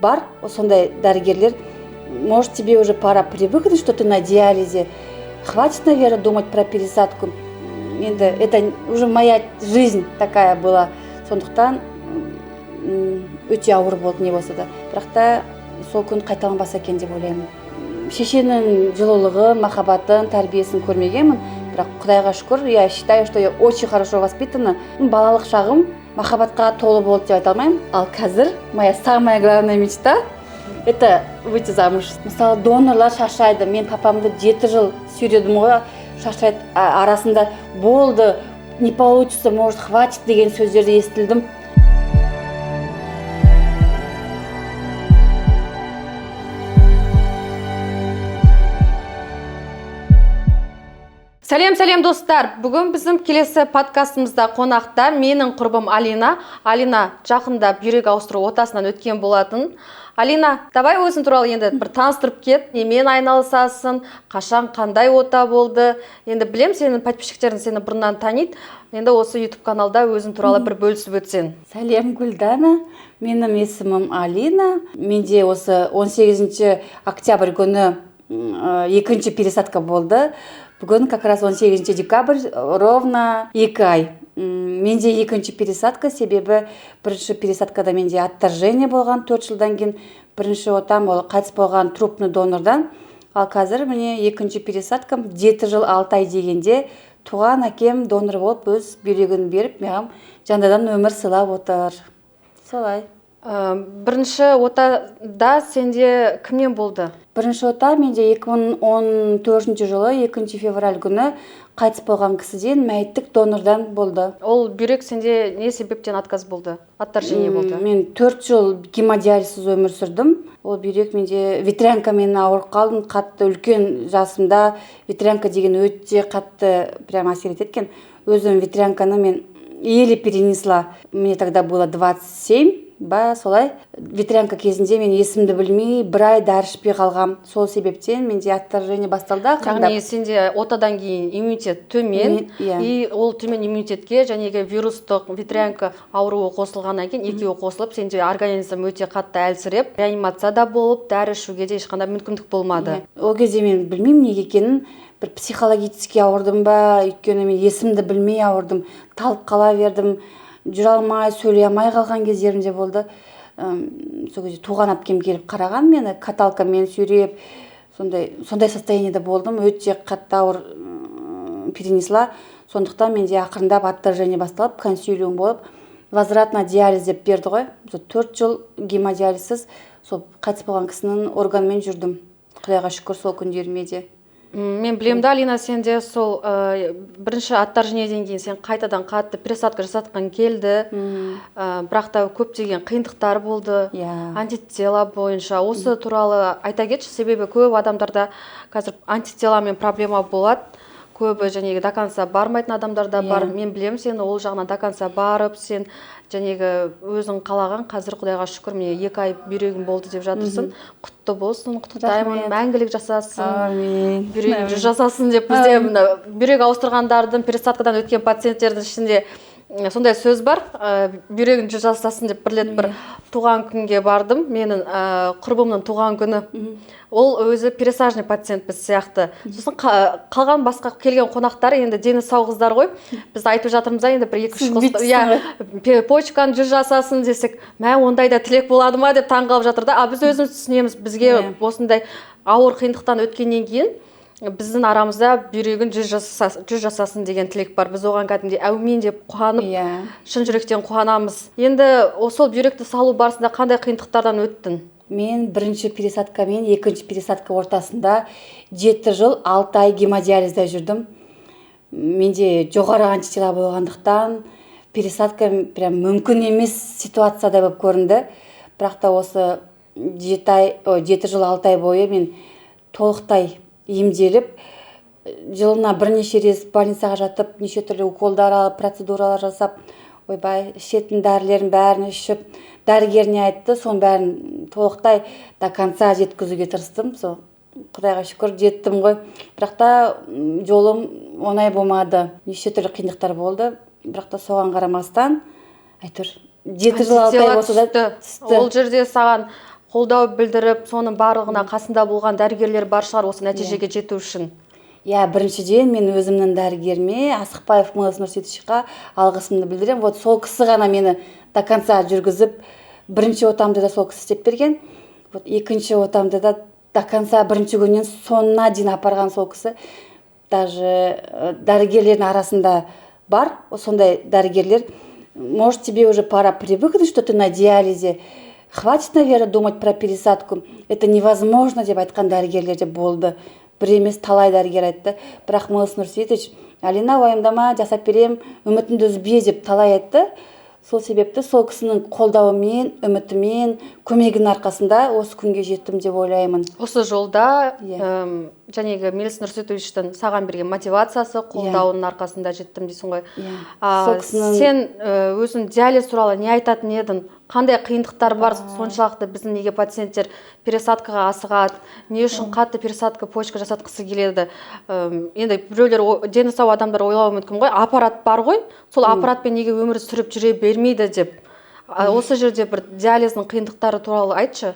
бар, сондай дәрігерлер, может, тебе уже пора привыкнуть, что ты на диализе, хватит, наверное, думать про пересадку. Это уже моя жизнь такая была, сондықтан өте ауыр болды не болса да, бірақ та сол күн қайталанбаса екен деп ойлаймын. Шешенің жылылығын, махаббатын, тәрбиесін көрмегенмін, бірақ Құдайға шүкір, я считаю, что я очень хорошо воспитана. Балалық шағым махаббатқа толы болды деп айта алмаймын. Ал қазір моя самая главная мечта — это выйти замуж. Мысалы, донорлар шаршайды. Мен папамды 7 жыл сүйредім ғой, шаршайды арасында. Болды, не получится, может, хватит деген сөздерді естілдім. Сәлем достар. Бүгін біздің келесі подкастымызда қонақта менің құрбым Алина. Алина жақында бүйрек ауыстыру отасынан өткен болатын. Алина, давай өзің туралы енді бір таныстырып кет. Немен айналысасың? Қашан қандай ота болды? Енді білем, сенің подписчиктерің сені бұрыннан таниды. Енді осы YouTube каналда өзің туралы бір бөлісіп өтсең. Сәлем, Гүлдана. Менің есімім Алина. Менде осы 18 октябрь күні екінші пересадка болды. Бүгін как раз 18 декабрь, ровно 2 ай. Менде екінші пересадка, себебі бірінші пересадкада менде отторжение болған 4 жылдан кейін. Бірінші отам ол қайтыс болған трупный донордан. Ал қазір міне екінші пересадкам 7 жыл 6 ай дегенде туған әкем донор болып өз бүйрегін беріп, маған жаңадан өмір сыйлап отыр. Солай. Бірінші отада сенде кімнен болды? Бірінші ота менде 2014 жылы 2 февраль күні қайтыс болған кісіден мәйіттік донордан болды. Ол бүйрек сенде не себептен отказ болды? Отторжение болды? Мен 4 жыл гемодиализсіз өмір сүрдім. Ол бүйрек менде ветрянкамен ауырып қалдым. Қатты үлкен жасымда ветрянка деген өте қатты прям әсер еткен. Өзім ветрянканы мен еле перенесла. Мне тогда было 27. Солай. Ветрянка кезінде мен есімді білмей, бір ай дәрі ішпей қалғам. Сол себептен менде отторжение басталды. Яғни сенде отадан кейін иммунитет төмен, и ол төмен иммунитетке жәнегі вирустық ветрянка ауруы қосылғаннан кейін екеуі қосылып, сенде организм өте қатты әлсіреп, реанимацияда болып, дәрі ішуге де ешқандай мүмкіндік болмады. Ол кезде мен білмеймін неге екенін, бір психологически ауырдым ба, өйткені мен есімді білмей ауырдым, талып қала бердім. Жүре алмай, сөйлей алмай қалған кездерімде болды. Сол кезде туған әпкем келіп қараған мені, каталкамен сүйреп, сондай состояниеде болдым. Өте қатты ауыр перенесла. Сондықтан менде ақырындап отторжение басталып, консилиум болып, возвратно диализ деп берді ғой. 4 жыл гемодиализсіз сол қайтыс болған кісінің органымен жүрдім. Құдайға шүкір сол күндеріме де. Мен білемді, Алина, сенде сол бірінші отторжениеден кейін сен қайтадан қатты пересадка жасатқан келді. Бірақ та көптеген қиындықтар болды. Антитела бойынша. Осы туралы айта кетші, себебі көп адамдарда қазір антителамен проблема болады. Көбі жәнегі до конца бармайтын адамдарда бар. Мен білем, сен ол жағынан до конца барып, сен жәнегі өзің қалаған, қазір Құдайға шүкір міне 2 ай бүйрегің болды деп жатырсың. Құтты болсын, құттықтаймын, мәңгілік жасасын, бүйрегің жасасын деп. Бізде бүйрек ауыстырғандардың, пересадкадан өткен пациенттердің ішінде сондай сөз бар, бүйрегін жасасын деп. Бір туған күнге бардым, менің құрбымның туған күні. Ол өзі пересажный пациент біз сияқты. Сосын қалған басқа келген қонақтар енді дені сау қыздар ғой. Біз айтып жатырмыз, енді бір 2-3 почканы жүз жасасын десек, ондай да тілек болады ма деп таңғалып жатыр да. Біз өзіміз түсінеміз, бізге осындай ауыр қиындықтан өткеннен кейін біздің арамызда бүйрегін жүз жасасын деген тілек бар. Біз оған кәдімгідей әумин деп қуанып, шын жүректен қуанамыз. Енді сол бүйректі салу барысында қандай қиындықтардан өттің? Мен бірінші пересадка мен екінші пересадка ортасында 7 жыл 6 ай гемодиализде жүрдім. Менде жоғары антитела болғандықтан пересадка прям мүмкін емес ситуацияда болып көрінді. Бірақ та осы 7 жыл 6 ай бойы мен толықтай емделіп, жылына бірнеше рет больницаға жатып, неше түрлі уколдар алып, процедуралар жасап, ойбай, ішетін дәрілерін бәрін ішіп, дәрігеріне айтты, соның бәрін толықтай до конца жеткізуге тырыстым. Құдайға шүкір жеттім ғой. Бірақ та жолым оңай болмады. Неше түрлі қиындықтар болды. Бірақ та соған қарамастан, әйтеуір 7 жыл 6 ай болса да түсті. Ол жерде саған қолдау білдіріп, соның барлығына қасында болған дәрігерлер бар шығар осы нәтижеге жету үшін. Біріншіден мен өзімнің дәрігеріме, Асықпаев Мелс Нұрсейітовичқа алғысымды білдіремін. Вот сол кісі ғана мені до конца жүргізіп, бірінші отамды да сол кісі істеп берген. Вот екінші отамды да до конца бірінші күннен соңына дейін апарған сол кісі. Даже дәрігерлердің арасында бар, сондай дәрігерлер. Может, тебе уже пора привыкнуть, что ты на диализе. Хватит, наверное, думать про пересадку. Это невозможно деп айтқан дәрігерлер де болды. Бір емес талай дәрігер айтты. Бірақ Мелс Нұрсейітович, Алина, уайымдама, жасап берем, үмітіңді үзбе деп талай айтты. Сол себепті сол кісінің қолдауымен, үмітімен, көмегінің арқасында осы күнге жеттім деп ойлаймын. Осы жолда жәнегі Мелс Нұрсейітовичтің саған берген мотивациясы, қолдауының арқасында жеттім дейсің ғой. Сен өзің диализ туралы не айтатын едің? Қандай қиындықтар бар соншалықты біздің неге пациенттер пересадкаға асығады? Не үшін қатты пересадка почка жасатқысы келеді? Енді біреулер, дені сау адамдар ойлауы мүмкін ғой, аппарат бар ғой, сол аппаратпен неге өмір сүріп жүре бермейді деп. Осы жерде бір диализдің қиындықтары туралы айтшы.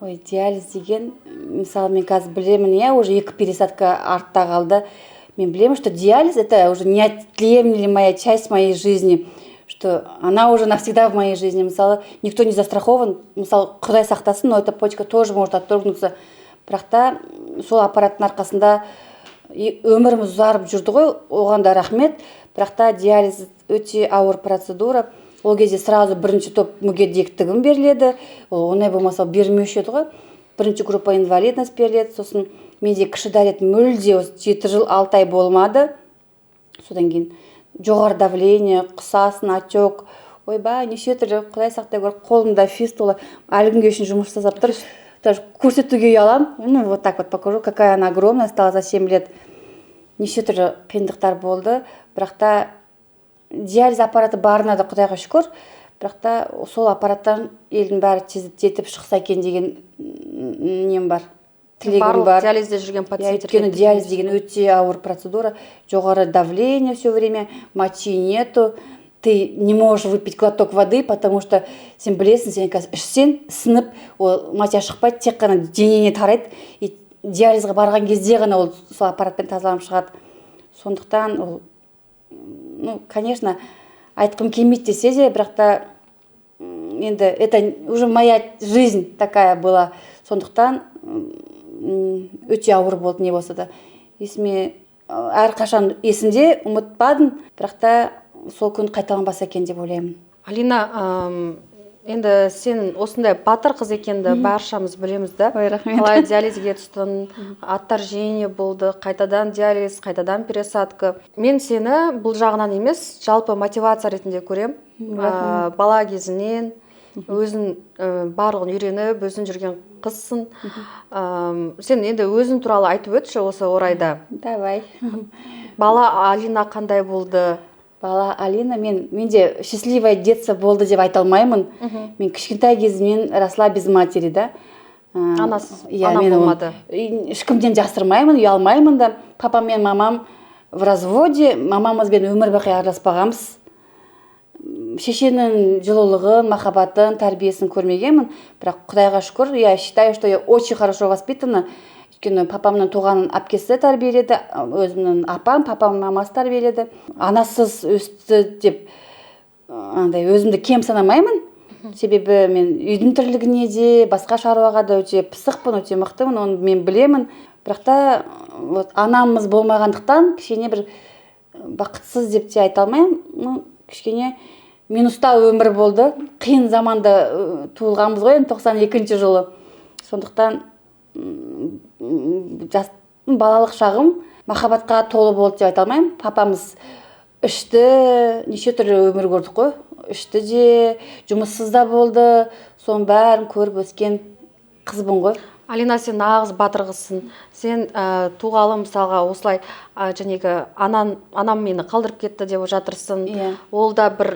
Диализ деген, мысалы, мен қазір білемін, уже 2 пересадка артта қалды. Мен білемін, что диализ это уже неотъемлемая часть моей жизни. Что она уже навсегда в моей жизни. Мысалы, никто не застрахован. Мысалы, Құдай сақтасын, но эта почка тоже может отторгнуться. Бірақ та сол аппараттың арқасында өміріміз ұзарып жүрді ғой, оған да рахмет. Бірақ та диализ өте ауыр процедура. Ол кезде сразу бірінші топ мүгедектігім беріледі. Ондай болмаса бермеуші еді ғой. Бірінші группа инвалидность беріледі. Сосын менде кіші дәрет мүлде 7 жыл 6 ай болмады. Содан кейін жоғары давление, құсасын, отек, ойбай, неше түрлі, Құдай сақтай гөр, қолымда фистула, әлі күнге үшін жұмыс жасап тұр. Даже көрсетуге ұялам. Вот так вот покажу, какая она огромная, стала за 7 лет. Неше түрлі қиындықтар болды. Бірақ та диализ аппараты барына да Құдайға шүкір. Бірақ та сол аппараттан елдің бәрі жетіп шықса екен деген нем бар. Барлық диализде жүрген пациенттер. Өйткені диализ деген өте ауыр процедура, жоғары давление все время, мочи нету, ты не можешь выпить глоток воды, потому что сен білесің, сен қазір ішсең, сынып, моча шықпайды, тек қана денеңе тарайды, и диализға барған кезде ғана ол сол аппаратпен тазаланып шығады. Сондықтан конечно, айтқым келмейді десе де, бірақ та енді это уже моя жизнь такая была. Сондықтан өте ауыр болды не болса да. Есіме әрқашан есімде, ұмытпадым, бірақ та сол күн қайталанбаса екен деп ойлаймын. Алина, енді сен осындай батыр қыз екенді баршамыз білеміз да. Рахмет. Қалай диализге түстің, отторжение болды, қайтадан диализ, қайтадан пересадка. Мен сені бұл жағынан емес, жалпы мотивация ретінде көрем. Бала кезінен өзің барлығын үйреніп, өзің жүрген қызсың. Сен енді өзің туралы айтып өтші осы орайда. Давай. Бала Алина қандай болды? Бала Алина, менде счастливое детство болды деп айта алмаймын. Мен кішкентай кезімнен росла без матери, да. Анасыз, анам болмады. Ешкімден жасырмаймын, ұялмаймын да. Папам мен мамам в разводе, мамамызбен өмір бақи араласпағанбыз. Шешенің жылылығын, махаббатын, тәрбиесін көрмегенмін. Бірақ Құдайға шүкір, я считаю, что я очень хорошо воспитана. Өйткені папамның туған әпкесі тәрбиеледі, өзімнің апам, папам, мамасы тәрбиеледі. Анасыз өсті деп өзімді кем санамаймын. Себебі мен үйдің тірлігіне де, басқа шаруаға да өте пысықпын, өте мықтымын, оны мен білемін. Бірақ та анамыз болмағандықтан кішкене бір бақытсыз деп те айта алмаймын. Кішкене минуста өмір болды. Қиын заманда туылғанбыз ғой, 92 жылы. Сондықтан балалық шағым махаббатқа толы болды деп айта алмаймын. Папамыз ішті, неше түрлі өмір көрдік қой. Ішті де, жұмыссыз да болды. Соның бәрін көріп өскен қызбын ғой. Алина, сен нағыз батыр қызсың. Сен туғалы мысалға осылай жәнегі анам мені қалдырып кетті деп жатырсың. Ол да бір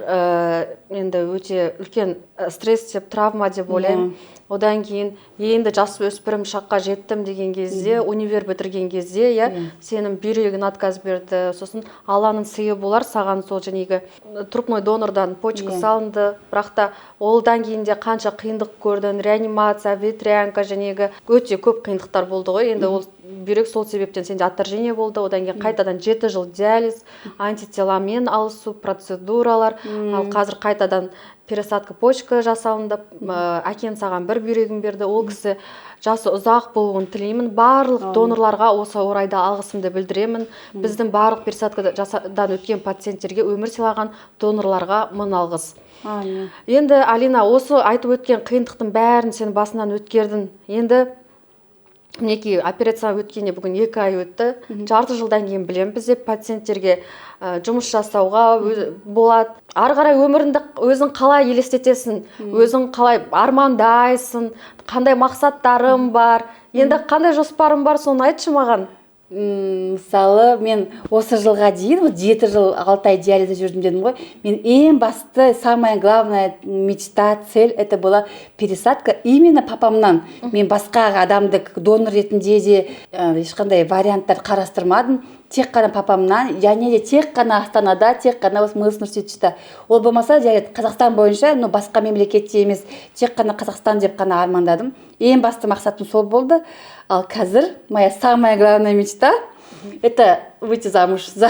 енді өте үлкен стресс деп, травма деп ойлаймын. одан кейін енді жасөспірім шаққа жеттім деген кезде, универ бітірген кезде, сенің бүйрегің отказ берді, сосын Алланың сыйы болар, саған сол жәнегі трупной донордан почка салынды, бірақ та олдан кейін де қанша қиындық көрдің, реанимация, ветрянка, жәнегі өте көп қиындықтар болды ғой. Енді ол бүйрек сол себептен сенде отторжение болды, одан кейін қайтадан 7 жыл диализ, антителамен алысу, процедуралар, ал қазір қайтадан пересадка почка жасалынды, әкең саған бір бүйрегін берді, ол кісі жасы ұзақ болуын тілеймін. Барлық донорларға осы орайда алғысымды білдіремін. Біздің барлық пересадкадан өткен пациенттерге, өмір сыйлаған донорларға мың алғыс. Енді Алина, осы айтып өткен қиындықтың бәрін сен басынан өткердің. Енді мінекей операция өткенде бүгін 2 ай өтті. Жарты жылдан кейін білем, бізде пациенттерге жұмыс жасауға болады. Ары қарай өміріңді өзің қалай елестетесің, өзің қалай армандайсың, қандай мақсаттарың бар, енді қандай жоспарың бар, соны айтшы маған. Мысалы, мен осы жылға дейін 7 жыл 6 ай диализде жүрдім дедім ғой. Мен ең басты, самая главная мечта, цель это была пересадка именно папамнан. Мен басқа адамды донор ретінде де ешқандай варианттар қарастырмадым. Тек қана папамнан, және де тек қана Астанада, тек қана осы Мыс университетте. Ол болмаса, Қазақстан бойынша, басқа мемлекетте емес, тек қана Қазақстан деп қана армандадым. Ең басты мақсатым сол болды. Ал қазір моя самая главная мечта это выйти замуж за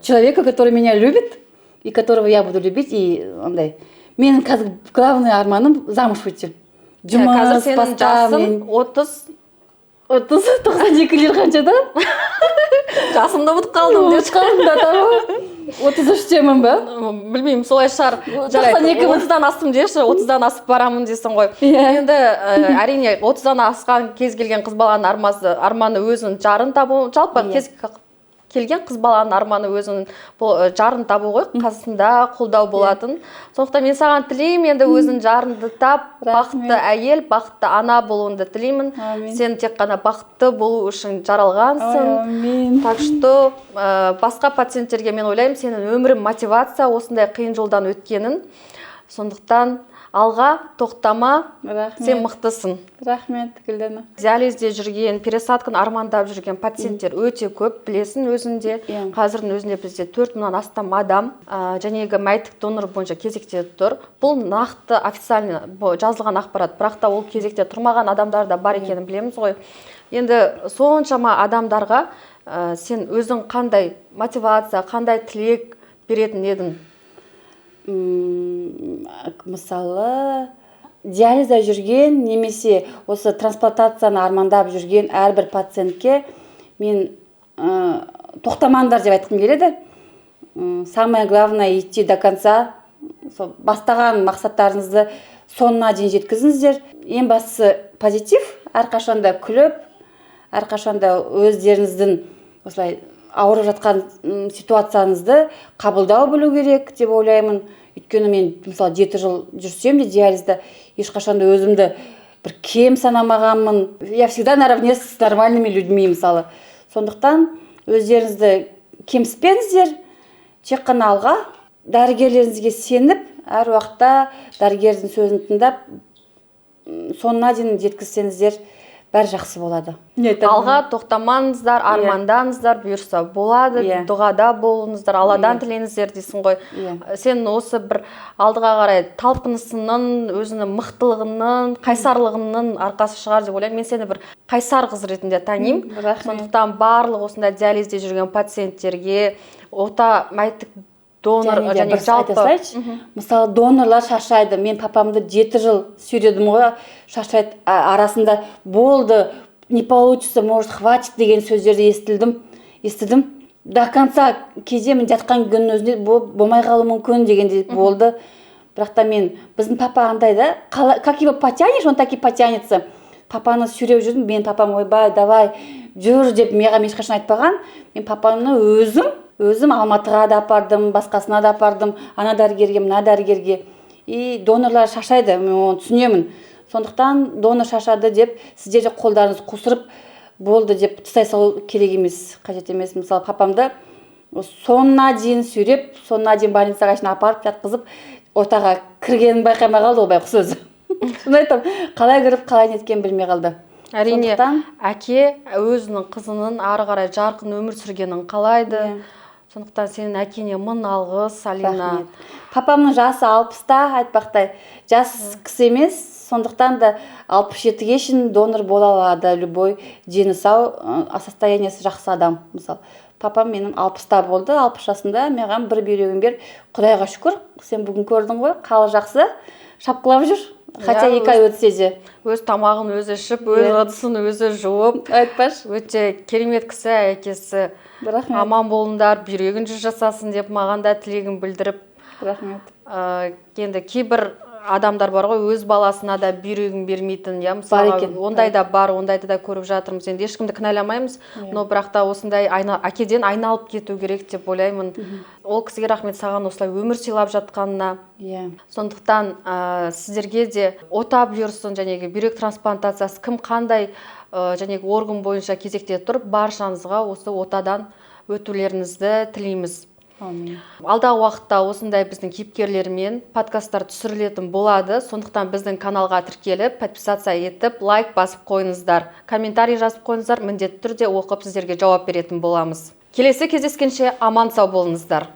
человека, который меня любит и которого я буду любить, и андай. Менің қазір главный арманым замуж выйти. Қазір сенің жасың 92 жыл қаншада? Жасымды ұмытып қалдым деп қалдым да, 33-темін ба? Білмеймін, солай шығар. 30-дан астым деші, 30-дан асып барамын дейсің ғой. Енді әрине 30-дан асқан кез келген қыз баланың арманы өзінің жарын табу, жалпы кез келген қыз баланың арманы өзінің жарын табу ғой, қасында қолдау болатын. Сондықтан мен саған тілеймін, енді өзің жарыңды тап, бақытты әйел, бақытты ана болуыңды тілеймін. Сен тек қана бақытты болу үшін жаралғансың. Так что басқа пациенттерге мен ойлаймын, сенің өмірің мотивация, осындай қиын жолдан өткенін. Сондықтан алға тоқтама, сен мықтысың. Рахмет, Гүлдана. Диализде жүрген, пересадканы армандап жүрген пациенттер өте көп, білесің өзінде. Қазірдің өзінде бізде 4000-нан астам адам жәнегі мәйіттік донор бойынша кезекте тұр. Бұл нақты официально жазылған ақпарат, бірақ та ол кезекте тұрмаған адамдар да бар екенін білеміз ғой. Енді соншама адамдарға сен өзің қандай мотивация, қандай тілек беретін едің? Мысалы, диализда жүрген, немесе осы трансплантацияны армандап жүрген әрбір пациентке мен тоқтамаңдар деп айтқым келеді. Самое главное идти до конца. Бастаған мақсаттарыңызды соңына дейін жеткізіңіздер. Ең бастысы позитив, әрқашанда күліп, әрқашанда өздеріңіздің осылай ауырып жатқан ситуацияңызды қабылдау білу керек деп ойлаймын. Өйткені мен мысалы 7 жыл жүрсем де диализда ешқашанда өзімді бір кем санамағанмын. Я всегда наравне с нормальными людьми мысалы. Сондықтан өздеріңізді кемсітпеңіздер, тек қана алға, дәрігерлеріңізге сеніп, әр уақытта дәрігердің сөзін тыңдап, соңына дейін жеткізсеңіздер, бәрі жақсы болады. Алға тоқтамаңыздар, армандаңыздар, бұйырса болады, дұғада болыңыздар, Алладан тілеңіздер дейсің ғой. Сен осы бір алдыға қарай талпынысының, өзінің мықтылығының, қайсарлығының арқасы шығар деп ойлаймын. Мен сені бір қайсар қыз ретінде танимын. Сондықтан барлық осында диализде жүрген пациенттерге, ота мәйіттік донор және жалпы. Мысалы, донорлар шаршайды. Мен папамды 7 жыл сүйредім ғой, шаршайды арасында болды, не получится, может, хватит деген сөздерді естідім. До конца кезде мен жатқан күннің өзінде болмай қалуы мүмкін дегенде болды. Бірақ та мен, біздің папа андай да, как его потянешь, он так и потянется. Папаны сүйреп жүрдім, мен папам ойбай, давай, жүр деп маған ешқашан айтпаған. Мен папаны өзім Алматыға да апардым, басқасына да апардым, ана дәрігерге, мына дәрігерге. И донорлар шаршайды, мен оны түсінемін. Сондықтан донор шаршады деп, сіздер де қолдарыңыз қусырып болды деп тастай салу керек емес, қажет емес. Мысалы, папамды соңына дейін сүйреп, соңына дейін больницаға апарып жатқызып, отаға кіргенін байқамай қалды ол байқұс өзі. Шын айтам, қалай кіріп қалай неткен білмей қалды. Әрине, әке өзінің қызының ары қарай жарқын өмір сүргенін қалайды. Сондықтан сенің әкеңе мың алғыс, Алина. Папамның жасы 60-та, айтпақтай, жас кісі емес, сондықтан да 67-ге шейін донор бола алады, любой дені сау, состояниесі жақсы адам. Мысалы, папам менің 60-та болды, 60 жасында маған бір бүйрегін бер. Құдайға шүкір, сен бүгін көрдің ғой, қалы жақсы, шапқылап жүр. Хотя 2 ай өтсе де. Өз тамағын өзі ішіп, өз ыдысын өзі жуып. Айтпаш. Өте керемет кісі, әкесі. Аман болыңдар, бүйрегін жүз жасасын деп маған да тілегін білдіріп. Рахмет. Енді кейбір адамдар бар ғой, өз баласына да бүйрегін бермейтін, мысалы, ондай да бар, ондайды да көріп жатырмыз. Енді ешкімді кінәламаймыз, но бірақ та осындай әкеден айналып кету керек деп ойлаймын. Ол кісіге рахмет, саған осылай өмір сыйлап жатқанына. Сондықтан сіздерге де ота бұйырсын, жәнегі бүйрек трансплантациясы кім қандай жәнегі орган бойынша кезекте тұрып, баршаңызға осы отадан өтулеріңізді тілейміз. Алдағы уақытта осындай біздің кейіпкерлермен подкасттар түсірілетін болады. Сондықтан біздің каналға тіркеліп, подписация етіп, лайк басып қойыңыздар. Комментарий жазып қойыңыздар, міндетті түрде оқып сіздерге жауап беретін боламыз. Келесі кездескенше аман сау болыңыздар.